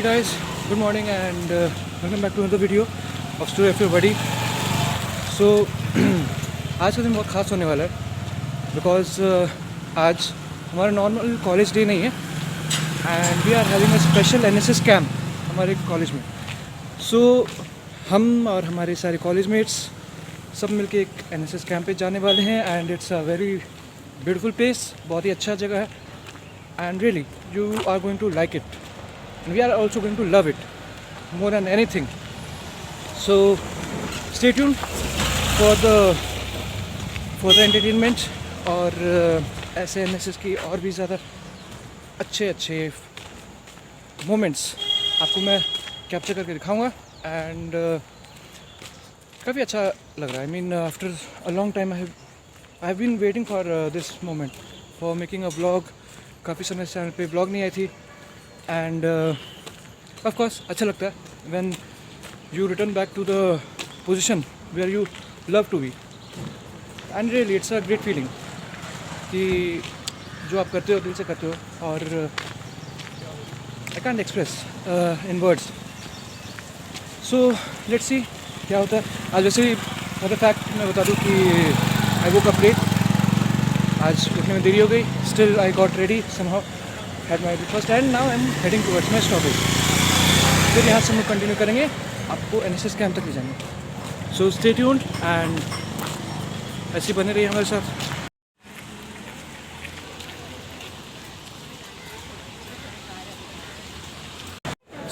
Hey guys, good morning and welcome back to another video of Story of Your Buddy. So आज का दिन बहुत ख़ास होने वाला है because आज हमारा नॉर्मल कॉलेज डे नहीं है and we are having a special NSS camp हमारे कॉलेज में. So हम और हमारे सारे कॉलेज मेट्स सब मिलके एक NSS कैंप पे जाने वाले हैं and it's a very beautiful place. बहुत ही अच्छा जगह है and really you are going to like it. And we are also going to love it more than anything. So stay tuned for the entertainment और ऐसे NSS की और भी ज़्यादा अच्छे moments आपको मैं कैप्चर करके दिखाऊंगा and काफ़ी अच्छा लग रहा है. I mean after a long time I have been waiting for this moment for making a vlog. काफ़ी समय से चैनल पे vlog नहीं आई थी and of course अच्छा लगता है when you return back to the position where you love to be and really it's a great feeling कि जो आप करते हो दिल से करते हो और I can't express in words. So let's see क्या होता है. आज वैसे भी मतलब फैक्ट मैं बता दूँ कि I woke up late. आज उठने में देरी हो गई. Still I got ready somehow. Had my breakfast and now I'm heading towards my stoppage. फिर यहाँ से हम कंटिन्यू करेंगे आपको NSS कैंप तक ले जाएंगे. So stay tuned and ऐसे बने रहिए हमारे साथ.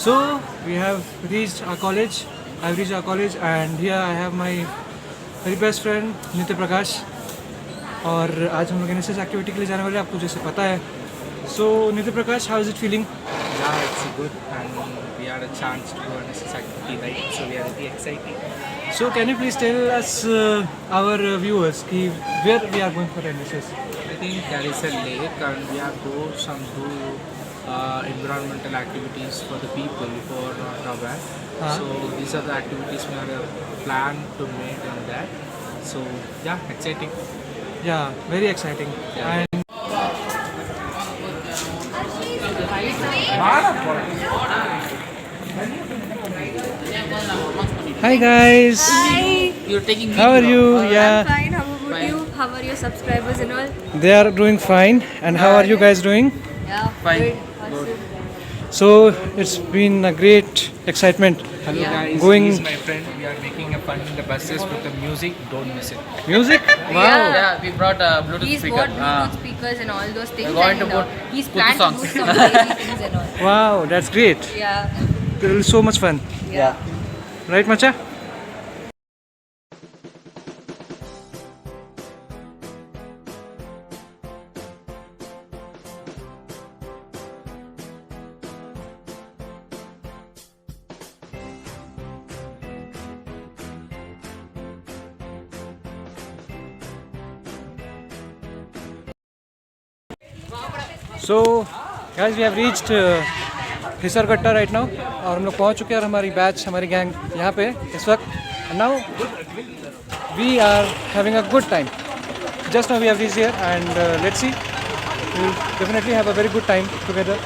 So we have reached our college. I've reached our college and here I have my very best friend नित्य प्रकाश. और आज हम लोग NSS एक्टिविटी के लिए जाने वाले हैं आपको जैसे पता है. So नित्य प्रकाश, how is it feeling? Yeah, it's good and we had a chance to do NSS activity, right? So we are really excited. So can you please tell us our viewers कि where we are going for NSS? I think there is a lake and we have to do environmental activities for the people who are not aware. So these are the activities we have planned to make in that. So yeah, exciting. Yeah, very exciting. Yeah. And hi guys. Hi. You're taking How are you? I'm Yeah, fine. How about you? How are your subscribers and all? they are doing fine. And how are you guys doing? Yeah. Fine. Good. Awesome. So it's been a great excitement. Hello Yeah. guys, Going- he's my friend. We are making a fun in the buses with the music. Don't miss it. Music? Wow. Yeah. We brought a Bluetooth He's speaker. bought Bluetooth speakers and all those things. We're going and to put he's the planned to songs. do some crazy things and all. Wow, that's great. Yeah. It will be so much fun. Yeah. Right, Macha? So, guys, we have reached हिसरगट्टा right now और हम लोग पहुंच चुके हैं और हमारी batch हमारी gang यहाँ पे इस वक्त. And now we are having a good time. Just now we have reached here and let's see. We will definitely have a very good time together.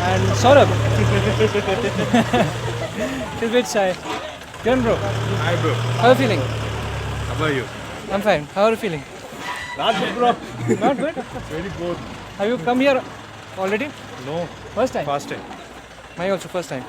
And Saurabh, he's a bit shy. Kiran bro, Hi bro, how are you feeling? how are you? I'm fine. How are you feeling? Not good bro. Not good. Very good. Have you come here already? No, First time? fast time. My also first time.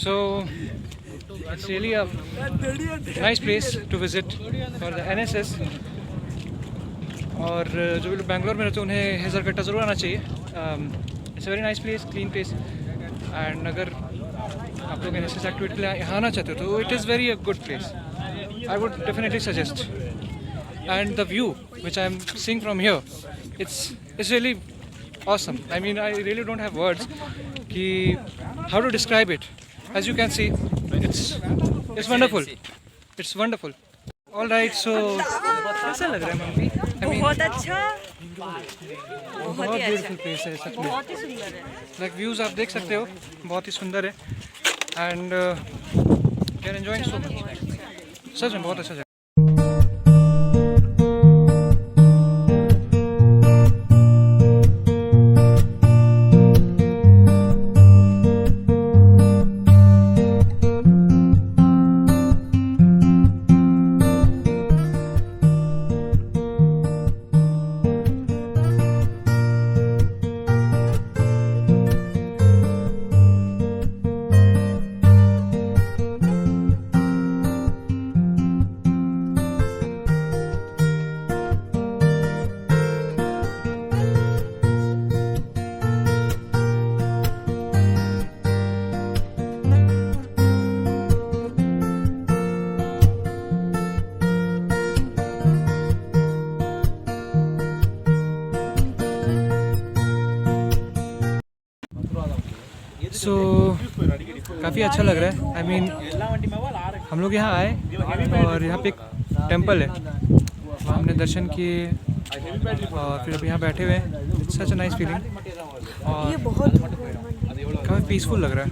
So it's really a nice place to visit for the NSS. और जो भी लोग बैंगलोर में रहते हैं उन्हें हिसरगट्टा ज़रूर आना चाहिए. It's a very nice place, clean place. And अगर आप लोग NSS एक्टिविटी के लिए यहाँ आना चाहते हो तो it is very a good place. I would definitely suggest. And the view which I am seeing from here, it's really awesome. I mean, I really don't have words how to describe it. As you can see, It's wonderful. It's wonderful. All right, so कैसा लग रहा है mummy? बहुत अच्छा, बहुत beautiful place है सच में. बहुत ही सुंदर है. लाइक व्यूज आप देख सकते हो, बहुत ही सुंदर है. And we are enjoying so much. सच में बहुत अच्छा जगह. सो काफ़ी अच्छा लग रहा है. आई मीन हम लोग यहाँ आए और यहाँ पे एक टेंपल है, वहाँ हमने दर्शन किए और फिर अभी यहाँ बैठे हुए हैं. सच अ नाइस फीलिंग और काफ़ी पीसफुल लग रहा है.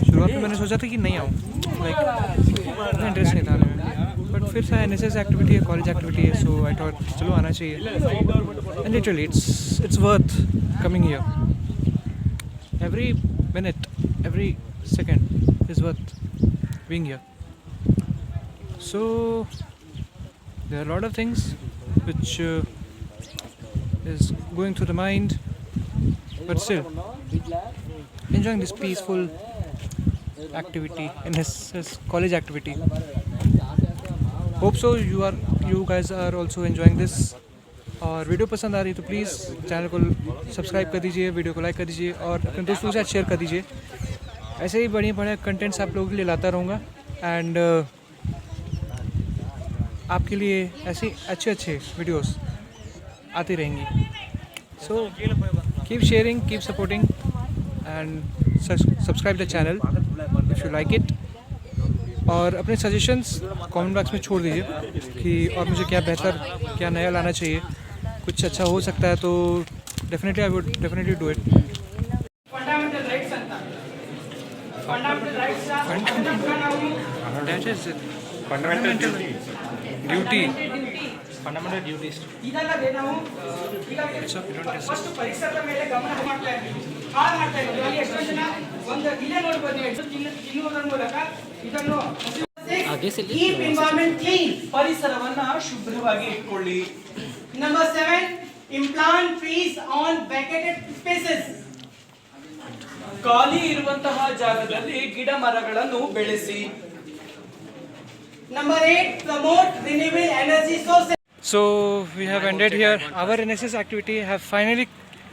शुरुआत में मैंने सोचा था कि नहीं आऊँ, लाइक इतना इंटरेस्ट नहीं था आने में, बट फिर से NSS एक्टिविटी है, कॉलेज एक्टिविटी है, सो आई थॉट चलो आना चाहिए. And literally it's worth coming here. Every minute, every second is worth being here. So there are a lot of things which is going through the mind, but still enjoying this peaceful activity in his college activity. Hope so you guys are also enjoying this. और video पसंद आ रही तो please channel को subscribe कर दीजिए, video को like कर दीजिए और अपने दोस्तों के साथ शेयर कर दीजिए. ऐसे ही बढ़िया बढ़िया कंटेंट्स आप लोगों के लिए लाता रहूँगा. एंड आपके लिए ऐसे अच्छे वीडियोस आती रहेंगी. So keep sharing, keep supporting and subscribe the channel if you like it. और अपने सजेशंस कमेंट बॉक्स में छोड़ दीजिए कि और मुझे क्या बेहतर, क्या नया लाना चाहिए. कुछ अच्छा हो सकता है तो definitely I would definitely do it. Fundamental rights ಅಂತ fundamental rights That is it. Fundamental duty. Fundamental duties. ಇದಲ್ಲದೆ ನಾವು ಈಗ ಫಸ್ಟ್ ಪರಿಸರದ ಮೇಲೆ ಗಮನ ಮಾಡ್ತಾ ಇದ್ದೀವಿ, ಹಾಳು ಮಾಡ್ತಾ ಇದ್ದೀವಿ. ಅಲ್ಲಿ ಎಷ್ಟೋ ಜನ ಒಂದು ಇಲ್ಲೇ ನೋಡ್ಬೋದು ನೀವು ತಿನ್ನುವುದರ ಮೂಲಕ ಇದನ್ನು ಕೀಪ್ ಎನ್ವೈರನ್ಮೆಂಟ್ ಕ್ಲೀನ್, ಪರಿಸರವನ್ನ ಶುಭ್ರವಾಗಿ ಇಟ್ಕೊಳ್ಳಿ. Number 7 implant trees on vacated spaces, ಖಾಲಿ ಇರುವಂತಹ ಜಾಗದಲ್ಲಿ ಗಿಡ ಮರಗಳನ್ನು ಬೆಳೆಸಿ. Number 8 promote renewable energy sources. So we have ended here. Our NSS activity have finally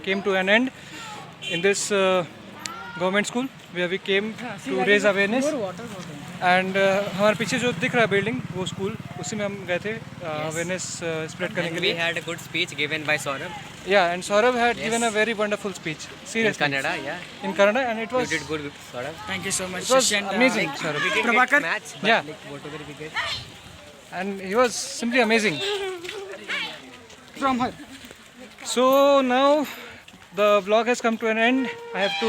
came to an end in this government school where we came to raise awareness. And हमारे पीछे जो दिख रहा है बिल्डिंग, वो school, उसी में हम गए थे अवेयरनेस स्प्रेड करने के लिए. We had a good speech given by Saurabh. Yeah, and Saurabh had given a very wonderful speech. Seriously. In Kannada, yeah. In Kannada, and it was. You did good, Saurabh. Thank you so much. It was amazing, Saurabh. We didn't Prabhakar? get match, but Yeah. like whatever we get. And he was simply amazing. From her. So now the vlog has come to an end. I have to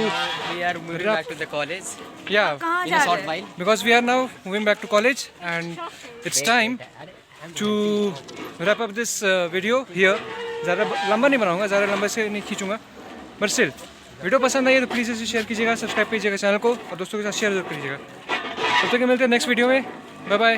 We are moving Wrap. back to the college yeah, in a short while. because we are now moving back to college and it's time to wrap up this video here. ज़्यादा लंबा नहीं बनाऊंगा, ज़्यादा लंबे से नहीं खींचूंगा, but still video पसंद आई है तो प्लीज़ इसे शेयर कीजिएगा, सब्सक्राइब कीजिएगा चैनल को और दोस्तों के साथ शेयर जरूर कीजिएगा. तब तक मिलते हैं नेक्स्ट वीडियो में. Bye bye.